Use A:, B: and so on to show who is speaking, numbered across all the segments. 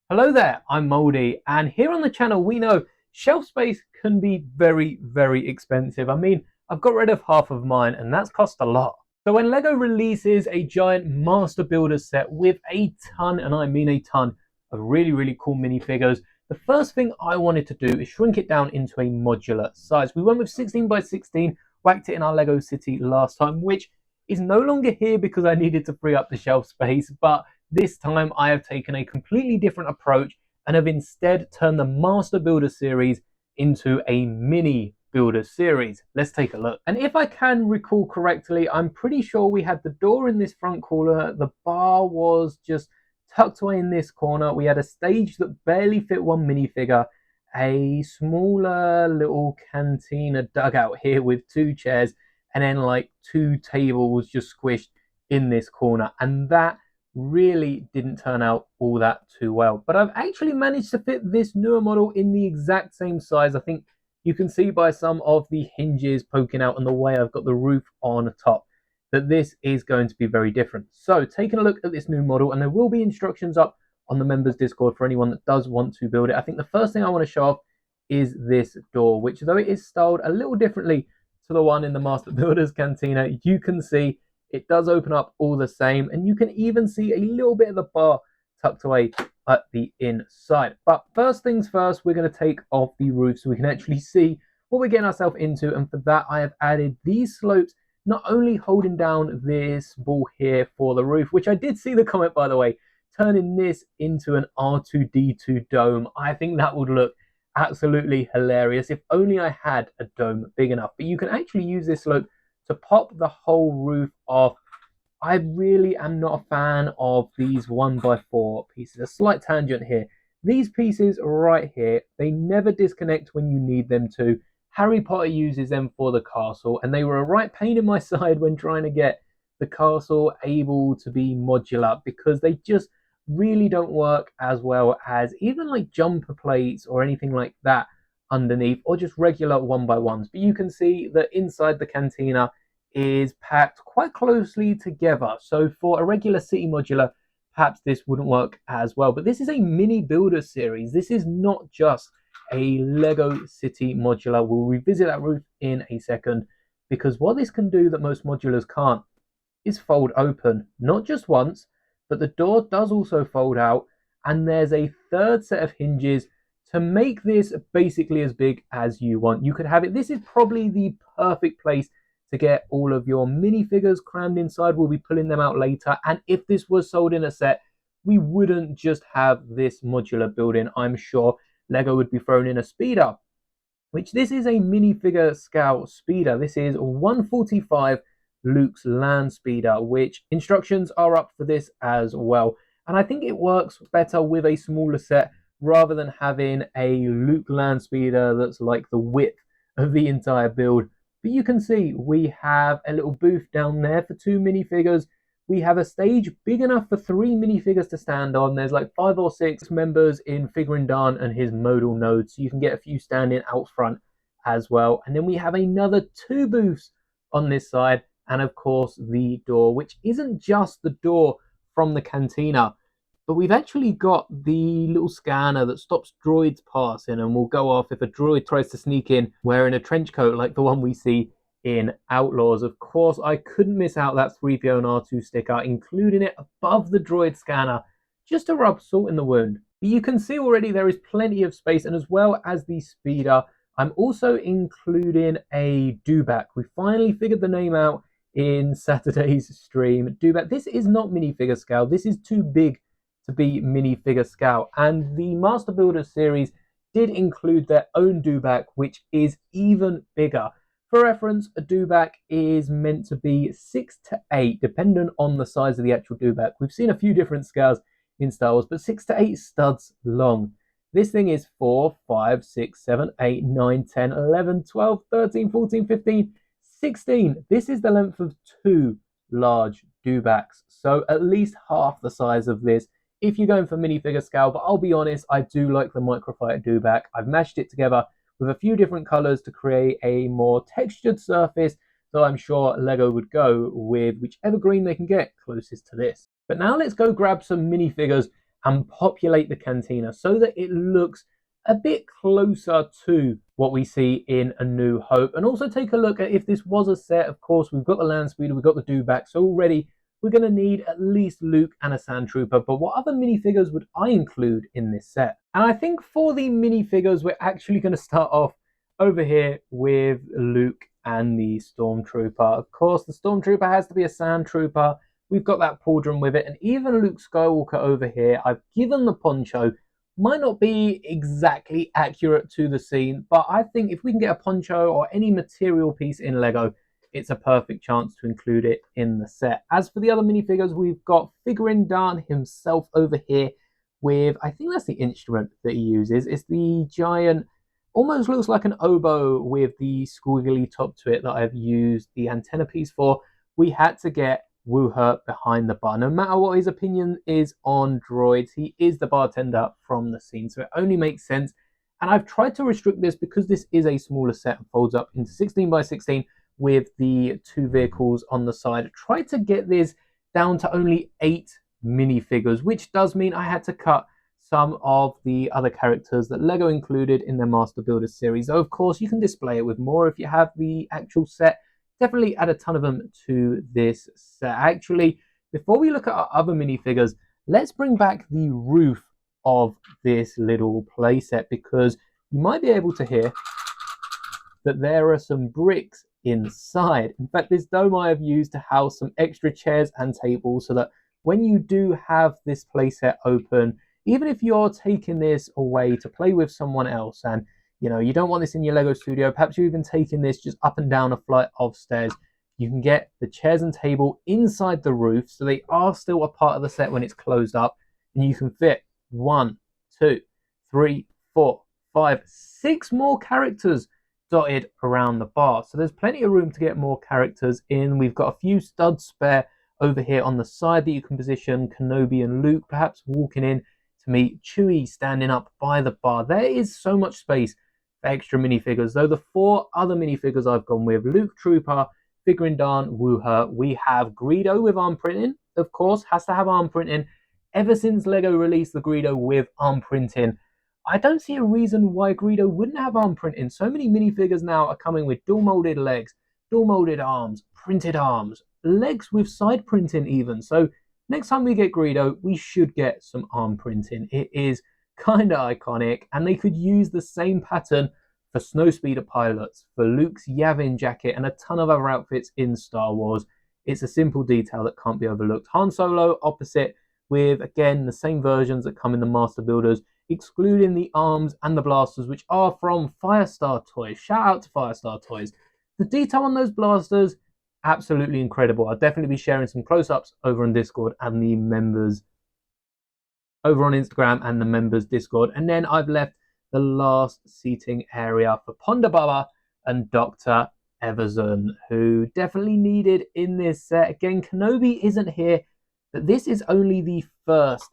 A: Hello there, I'm Moldy, and here on the channel we know shelf space can be very expensive. I've got rid of half of mine and that's cost a lot. So when LEGO releases a giant master builder set with a ton, and I mean a ton, of really cool minifigures, the first thing I wanted to do is shrink it down into a modular size. We went with 16 by 16, whacked it in our LEGO City last time, which is no longer here because I needed to free up the shelf space, but this time I have taken a completely different approach and have instead turned the Master Builder series into a mini builder series. Let's take a look. And if I can recall correctly, I'm pretty sure we had the door in this front corner, the bar was just tucked away in this corner, we had a stage that barely fit one minifigure, a smaller little cantina dugout here with two chairs, and then like two tables just squished in this corner, and that really didn't turn out all that too well. But I've actually managed to fit this newer model in the exact same size. I think you can see by some of the hinges poking out and the way I've got the roof on top that this is going to be very different. So taking a look at this new model, and there will be instructions up on the members Discord for anyone that does want to build it. I think the first thing I want to show off is this door, which though it is styled a little differently to the one in the Master Builders Cantina, you can see it does open up all the same, and you can even see a little bit of the bar tucked away at the inside. But first things first, we're going to take off the roof so we can actually see what we're getting ourselves into, and for that I have added these slopes, not only holding down this ball here for the roof, which I did see the comment by the way, turning this into an R2-D2 dome. I think that would look absolutely hilarious if only I had a dome big enough. But you can actually use this slope to pop the whole roof off. I really am not a fan of these 1x4 pieces. A slight tangent here. These pieces right here, they never disconnect when you need them to. Harry Potter uses them for the castle, and they were a right pain in my side when trying to get the castle able to be modular, because they just really don't work as well as even like jumper plates or anything like that underneath, or just regular 1x1s. But you can see that inside the cantina is packed quite closely together. So for a regular city modular, perhaps this wouldn't work as well. But this is a mini builder series. This is not just a Lego City modular. We'll revisit that roof in a second, because what this can do that most modulars can't is fold open, not just once, but the door does also fold out, and there's a third set of hinges to make this basically as big as you want. You could have it. This is probably the perfect place to get all of your minifigures crammed inside. We'll be pulling them out later, and if this was sold in a set, we wouldn't just have this modular building. I'm sure Lego would be throwing in a speeder, which this is a minifigure scale speeder. This is 145 Luke's land speeder, which instructions are up for this as well. And I think it works better with a smaller set rather than having a Luke land speeder that's like the width of the entire build. But you can see we have a little booth down there for two minifigures. We have a stage big enough for three minifigures to stand on. There's like 5 or 6 members in Figuring Dan and his modal node, so you can get a few standing out front as well. And then we have another 2 booths on this side, and of course the door, which isn't just the door from the cantina, but we've actually got the little scanner that stops droids passing and will go off if a droid tries to sneak in wearing a trench coat like the one we see in Outlaws. Of course, I couldn't miss out that 3PO and R2 sticker, including it above the droid scanner, just to rub salt in the wound. But you can see already there is plenty of space, and as well as the speeder, I'm also including a Dewback. We finally figured the name out in Saturday's stream. Dewback. This is not minifigure scale. This is too big to be minifigure scale, and the Master Builder series did include their own Dewback, which is even bigger. For reference, a Dewback is meant to be 6 to 8, dependent on the size of the actual Dewback. We've seen a few different scales in Star Wars, but 6 to 8 studs long. This thing is 4, 5, 6, 7, 8, 9, 10, 11, 12, 13, 14, 15, 16. This is the length of 2 large Dewbacks, so at least half the size of this if you're going for minifigure scale. But I'll be honest, I do like the Microfighter Dewback. I've mashed it together with a few different colors to create a more textured surface, so I'm sure Lego would go with whichever green they can get closest to this. But now let's go grab some minifigures and populate the cantina so that it looks a bit closer to what we see in A New Hope. And also take a look at if this was a set. Of course, we've got the land speeder, we've got the dewback, so already we're going to need at least Luke and a sand trooper. But what other minifigures would I include in this set? And I think for the minifigures, we're actually going to start off over here with Luke and the stormtrooper. Of course, the stormtrooper has to be a sand trooper. We've got that pauldron with it, and even Luke Skywalker over here, I've given the poncho. Might not be exactly accurate to the scene, but I think if we can get a poncho or any material piece in Lego, it's a perfect chance to include it in the set. As for the other minifigures, we've got Figurine Dan himself over here with, I think that's the instrument that he uses. It's the giant, almost looks like an oboe with the squiggly top to it that I've used the antenna piece for. We had to get Wooher behind the bar. No matter what his opinion is on droids, he is the bartender from the scene, so it only makes sense. And I've tried to restrict this because this is a smaller set and folds up into 16 by 16 with the 2 vehicles on the side. I tried to get this down to only 8 minifigures, which does mean I had to cut some of the other characters that Lego included in their Master Builder series. Though, of course, you can display it with more if you have the actual set. Definitely add a ton of them to this set. Actually, before we look at our other minifigures, let's bring back the roof of this little playset, because you might be able to hear that there are some bricks inside. In fact, this dome I have used to house some extra chairs and tables so that when you do have this playset open, even if you're taking this away to play with someone else and you don't want this in your Lego studio, perhaps you're even taking this just up and down a flight of stairs, you can get the chairs and table inside the roof, so they are still a part of the set when it's closed up, and you can fit 1, 2, 3, 4, 5, 6 more characters dotted around the bar. So there's plenty of room to get more characters in. We've got a few studs spare over here on the side that you can position Kenobi and Luke, perhaps walking in to meet Chewie standing up by the bar. There is so much space for extra minifigures, though the 4 other minifigures I've gone with: Luke Trooper, Figurine Dan, Wooher. We have Greedo with arm printing, of course, has to have arm printing. Ever since Lego released the Greedo with arm printing, I don't see a reason why Greedo wouldn't have arm printing. So many minifigures now are coming with dual molded legs, dual molded arms, printed arms, legs with side printing even. So next time we get Greedo, we should get some arm printing. It is kind of iconic, and they could use the same pattern for Snowspeeder pilots, for Luke's Yavin jacket, and a ton of other outfits in Star Wars. It's a simple detail that can't be overlooked. Han Solo opposite, with again the same versions that come in the Master Builders, excluding the arms and the blasters, which are from Firestar Toys. Shout out to Firestar Toys. The detail on those blasters, absolutely incredible. I'll definitely be sharing some close-ups over on Discord and the members over on Instagram and the members Discord. And then I've left the last seating area for Ponda Baba and Dr. Everson, who definitely needed in this set. Again, Kenobi isn't here, but this is only the first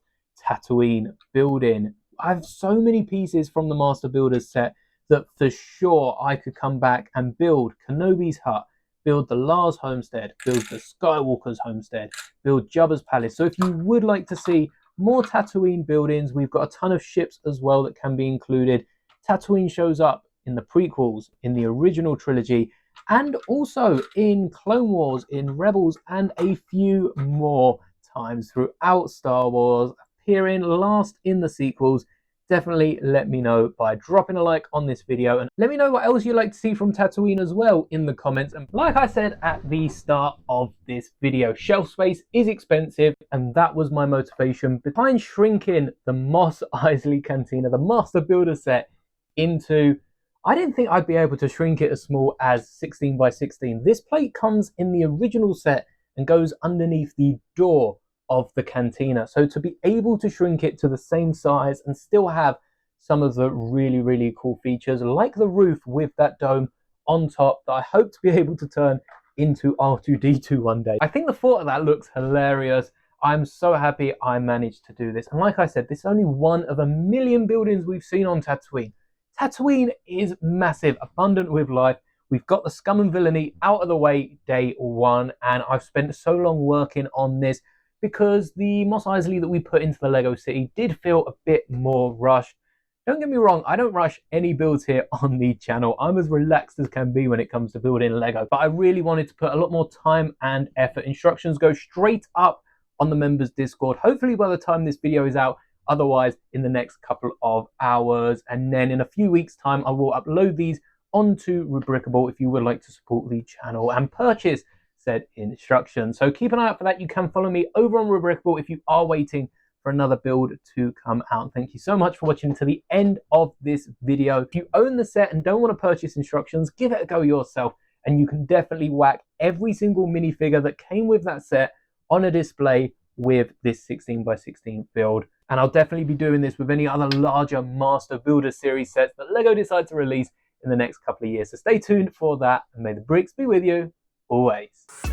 A: Tatooine building. I have so many pieces from the Master Builders set that for sure I could come back and build Kenobi's hut, build the Lars homestead, build the Skywalker's homestead, build Jabba's palace. So if you would like to see more Tatooine buildings, we've got a ton of ships as well that can be included. Tatooine shows up in the prequels, in the original trilogy, and also in Clone Wars, in Rebels, and a few more times throughout Star Wars, appearing last in the sequels. Definitely let me know by dropping a like on this video, and let me know what else you'd like to see from Tatooine as well in the comments. And like I said at the start of this video, shelf space is expensive, and that was my motivation behind shrinking the Mos Eisley Cantina, the Master Builder set, into, I didn't think I'd be able to shrink it as small as 16 by 16. This plate comes in the original set and goes underneath the door of the cantina, so to be able to shrink it to the same size and still have some of the really cool features, like the roof with that dome on top that I hope to be able to turn into R2-D2 one day. I think the thought of that looks hilarious. I'm so happy I managed to do this, and like I said, this is only one of a million buildings we've seen on Tatooine. Tatooine is massive, abundant with life. We've got the scum and villainy out of the way day one, and I've spent so long working on this because the Mos Eisley that we put into the Lego City did feel a bit more rushed. Don't get me wrong, I don't rush any builds here on the channel. I'm as relaxed as can be when it comes to building Lego, but I really wanted to put a lot more time and effort. Instructions go straight up on the members Discord, hopefully by the time this video is out, otherwise in the next couple of hours. And then in a few weeks time, I will upload these onto Rubricable if you would like to support the channel and purchase said instructions. So keep an eye out for that. You can follow me over on Rubricable if you are waiting for another build to come out. Thank you so much for watching to the end of this video. If you own the set and don't want to purchase instructions, give it a go yourself, and you can definitely whack every single minifigure that came with that set on a display with this 16x16 build. And I'll definitely be doing this with any other larger Master Builder series sets that LEGO decides to release in the next couple of years. So stay tuned for that, and may the bricks be with you always.